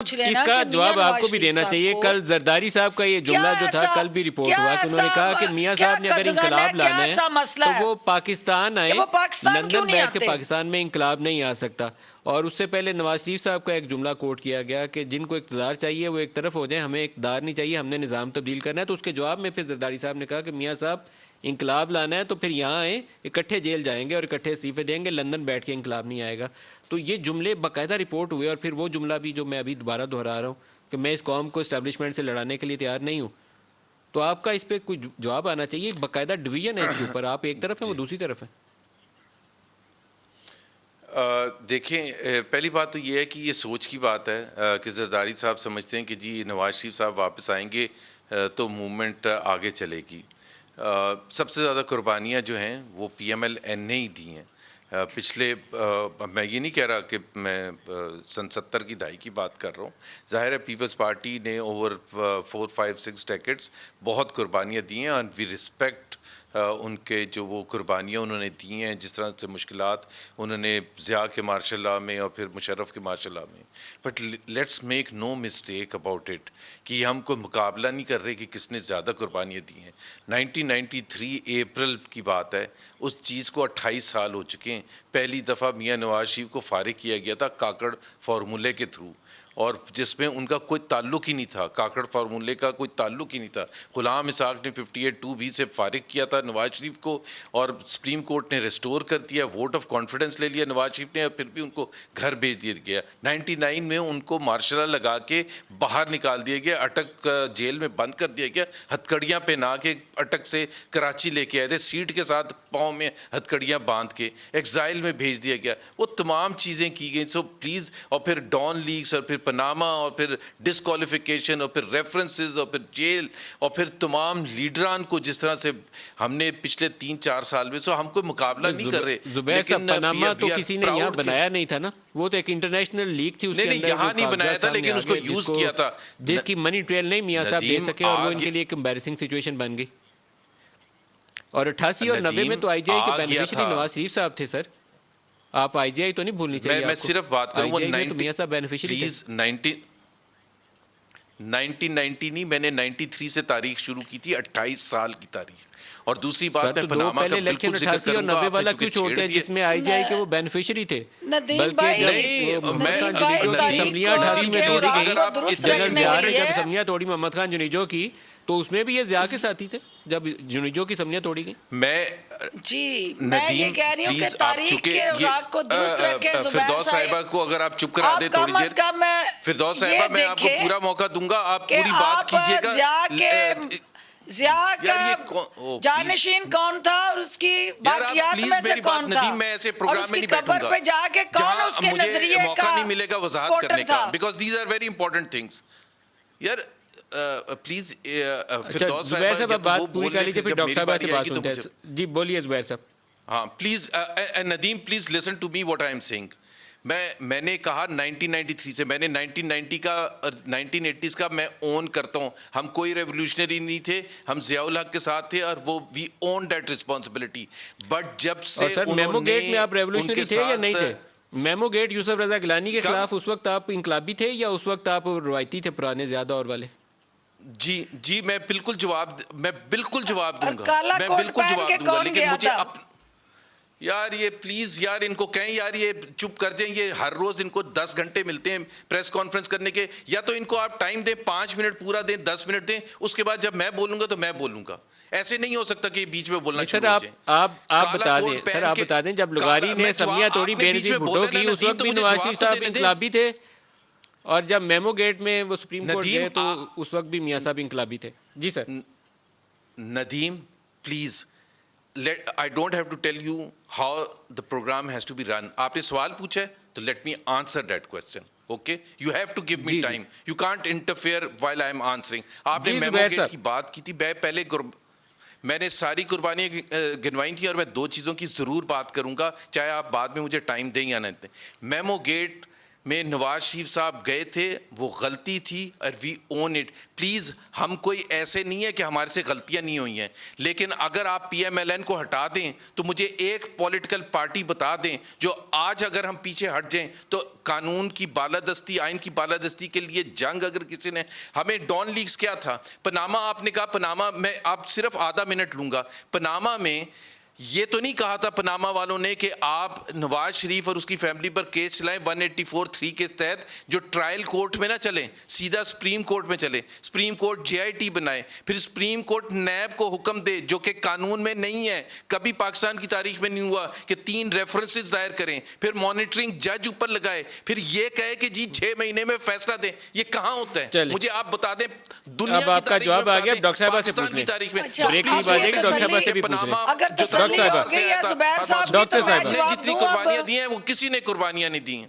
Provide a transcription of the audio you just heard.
اس کا جواب آپ کو بھی دینا چاہیے. کل زرداری صاحب کا یہ جملہ جو تھا کل بھی رپورٹ ہوا کہ انہوں نے کہا کہ میاں صاحب نے اگر انقلاب لانا ہے تو وہ پاکستان آئے, لندن بیٹھ کے پاکستان میں انقلاب نہیں آ سکتا. اور اس سے پہلے نواز شریف صاحب کا ایک جملہ کوٹ کیا گیا کہ جن کو اقتدار چاہیے وہ ایک طرف ہو جائیں, ہمیں اقتدار نہیں چاہیے, ہم نے نظام تبدیل کرنا ہے. تو اس کے جواب میں پھر زرداری صاحب نے کہا کہ میاں صاحب انقلاب لانا ہے تو پھر یہاں آئیں, اکٹھے جیل جائیں گے اور اکٹھے استعفے دیں گے, لندن بیٹھ کے انقلاب نہیں آئے گا. تو یہ جملے باقاعدہ رپورٹ ہوئے. اور پھر وہ جملہ بھی جو میں ابھی دوبارہ دہرا رہا ہوں کہ میں اس قوم کو اسٹیبلشمنٹ سے لڑانے کے لیے تیار نہیں ہوں. تو آپ کا اس پہ کوئی جواب آنا چاہیے. باقاعدہ ڈویژن ہے اس کے اوپر, آپ ایک طرف ہیں وہ دوسری طرف ہیں. دیکھیں, پہلی بات تو یہ ہے کہ یہ سوچ کی بات ہے کہ زرداری صاحب سمجھتے ہیں کہ جی نواز شریف صاحب واپس آئیں گے تو موومنٹ آگے چلے گی. سب سے زیادہ قربانیاں جو ہیں وہ پی ایم ایل این نے ہی دی ہیں. پچھلے میں یہ نہیں کہہ رہا کہ میں سن 70 کی دہائی کی بات کر رہا ہوں. ظاہر ہے پیپلز پارٹی نے اوور 4, 5, 6 ڈیکیڈز بہت قربانیاں دی ہیں, اینڈ وی رسپیکٹ ان کے جو وہ قربانیاں انہوں نے دی ہیں, جس طرح سے مشکلات انہوں نے ضیاء کے مارشل لاء میں اور پھر مشرف کے مارشل لاء میں. But let's make no mistake about it کہ ہم کوئی مقابلہ نہیں کر رہے کہ کس نے زیادہ قربانیاں دی ہیں. 1993 اپریل کی بات ہے, اس چیز کو 28 سال ہو چکے ہیں. پہلی دفعہ میاں نواز شریف کو فارغ کیا گیا تھا کاکڑ فارمولے کے تھرو, اور جس میں ان کا کوئی تعلق ہی نہیں تھا, کاکڑ فارمولے کا کوئی تعلق ہی نہیں تھا. غلام اسحاق نے 58(2)(b) سے فارغ کیا تھا نواز شریف کو, اور سپریم کورٹ نے ریسٹور کر دیا, ووٹ آف کانفیڈنس لے لیا نواز شریف نے, اور پھر بھی ان کو گھر بھیج دیا گیا. 99 میں ان کو مارشل لاء لگا کے باہر نکال دیا گیا, اٹک جیل میں بند کر دیا گیا, ہتھکڑیاں پہنا کے اٹک سے کراچی لے کے آئے تھے, سیٹ کے ساتھ پاؤں میں ہتھکڑیاں باندھ کے ایگزائل میں بھیج دیا گیا. وہ تمام چیزیں کی گئیں. سو پلیز, اور پھر ڈان لیگز, اور پھر پناما, اور پھر ڈسکوالیفیکیشن, اور پھر ریفرنسز, اور پھر جیل, اور پھر تمام لیڈران کو جس طرح سے ہم نے پچھلے 3-4 سال میں, سو ہم کوئی مقابلہ نہیں کر رہے. زبیر صاحب, پناما تو کسی نے یہاں بنایا نہیں تھا نا, وہ تو ایک انٹرنیشنل لیگ تھی, اس کے اندر یہاں نہیں بنایا تھا لیکن اس کو یوز کیا تھا, جس کی منی ٹریل نہیں میاں صاحب دے سکے, اور وہ ان کے لیے ایک امبیرسنگ سچویشن بن گئی. اور 88 اور 90 میں تو آئی جے آئی کے بینیفیشری نواز شریف صاحب تھے. سر آپ آئی جے آئی تو نہیں بھولنی چاہیے. میں صرف بات کروں, وہ 1990 نہیں, میں نے 93 سے تاریخ شروع کی تھی, 28 سال کی تاریخ. اور دوسری بات میں پناما کا بالکل ذکر کروں گا, آپ نے چونکہ چھیڑ دیا, جس میں آئی جے آئی کے وہ بینیفیشری تھے, بلکہ جب اسمبلیاں 88 میں توڑی گئی, جنرل ضیاء نے جب اسمبلیاں توڑی محمد خان جنیجو کی, تو اس میں بھی یہ ضیاء کے ساتھی تھے جب جنیجو کی اسمبلیاں توڑی گئی. میں یہ کہہ رہی ہوں کہ تاریخ کے اوراق کو درست رکھیں. فردوس صاحبہ کو اگر آپ چپ کرا دیں تھوڑی دیر, فردوس صاحبہ میں آپ کو پورا موقع دوں گا, آپ پوری بات کیجئے گا. ضیاء کا جانشین کون تھا اور اس کی باقیات میں سے کون تھا, میں ایسے پروگرام میں نہیں قبر بیٹھوں گا پہ جا کے کون اس کے نظریے کا موقع نہیں ملے گا وضاحت کرنے کا, because these are very important things. یار پلیز فردوس صاحب بات پوری کر لیجیے, پھر ڈاکٹر صاحب سے بات سنتے ہیں. جی بولیے زبیر صاحب. ہاں please Nadeem, please listen to me what I am saying. میں نے کہا 1993 سے, میں نے 1990 کا 1980s کا میں اون کرتا ہوں. ہم کوئی ریولیوشنری نہیں تھے, ہم ضیاء الحق کے ساتھ تھے, اور وہ وی اون دیٹ ریسپانسبلٹی. بٹ جب سے میمو گیٹ میں آپ ریولیوشنری تھے یا نہیں تھے؟ میمو گیٹ یوسف رضا گیلانی کے خلاف اس وقت آپ انقلابی تھے یا اس وقت آپ روایتی تھے پرانے زیادہ اور والے؟ جی میں بالکل جواب دوں گا, میں بالکل جواب دوں گا, لیکن مجھے یار یہ پلیز یار ان کو کہیں یار یہ چپ کر جائیں. یہ ہر روز ان کو 10 گھنٹے ملتے ہیں پریس کانفرنس کرنے کے, یا تو ان کو آپ ٹائم دیں, 5 منٹ پورا دیں, 10 منٹ دیں, اس کے بعد جب میں بولوں گا تو میں بولوں گا. ایسے نہیں ہو سکتا کہ بیچ میں بولنا شروع ہو جائیں. آپ بتا دیں سر, آپ بتا دیں جب لغاری نے اسمبلیاں توڑی بینظیر بھٹو کی, اس وقت بھی نواز شریف صاحب انقلابی تھے, اور جب میمو گیٹ میں وہ سپریم کورٹ گئے تو اس وقت بھی میاں صاحب انقلابی تھے. جی sir. Nadeem please, I don't have to tell you how the program has to be run. آپ نے سوال پوچھا ہے تو let me answer that question. Okay? You have to give me time. You can't interfere while I am answering. آپ نے memo get کی بات کی تھی, میں نے ساری قربانیاں گنوائی تھی, اور میں 2 چیزوں کی ضرور بات کروں گا, چاہے آپ بعد میں مجھے ٹائم دیں یا نہ دیں. میمو گیٹ میں نواز شریف صاحب گئے تھے, وہ غلطی تھی اور وی اون اٹ. پلیز ہم کوئی ایسے نہیں ہے کہ ہمارے سے غلطیاں نہیں ہوئی ہیں, لیکن اگر آپ پی ایم ایل این کو ہٹا دیں تو مجھے ایک پولیٹیکل پارٹی بتا دیں جو آج اگر ہم پیچھے ہٹ جائیں تو قانون کی بالادستی, آئین کی بالادستی کے لیے جنگ اگر کسی نے, ہمیں ڈان لیگز کیا تھا, پناما آپ نے کہا, پناما میں آپ صرف آدھا منٹ لوں گا, پناما میں یہ تو نہیں کہا تھا پناما والوں نے کہ آپ نواز شریف اور اس کی فیملی پر کیس چلائیں 184(3) کے تحت, جو ٹرائل کورٹ میں نہ چلیں, سیدھا سپریم کورٹ میں چلیں, سپریم کورٹ JIT بنائے, پھر سپریم کورٹ نیب کو حکم دے جو کہ قانون میں نہیں ہے, کبھی پاکستان کی تاریخ میں نہیں ہوا, کہ 3 ریفرنسز دائر کریں, پھر مانیٹرنگ جج اوپر لگائے, پھر یہ کہے کہ جی 6 مہینے میں فیصلہ دیں. یہ کہاں ہوتا ہے؟ مجھے آپ بتا دیں دنیا کی تاریخ میں, پاکستان کی تاریخ میں پناما جو ڈاکٹر صاحب نے جتنی قربانیاں دی ہیں وہ کسی نے قربانیاں نہیں دی ہیں.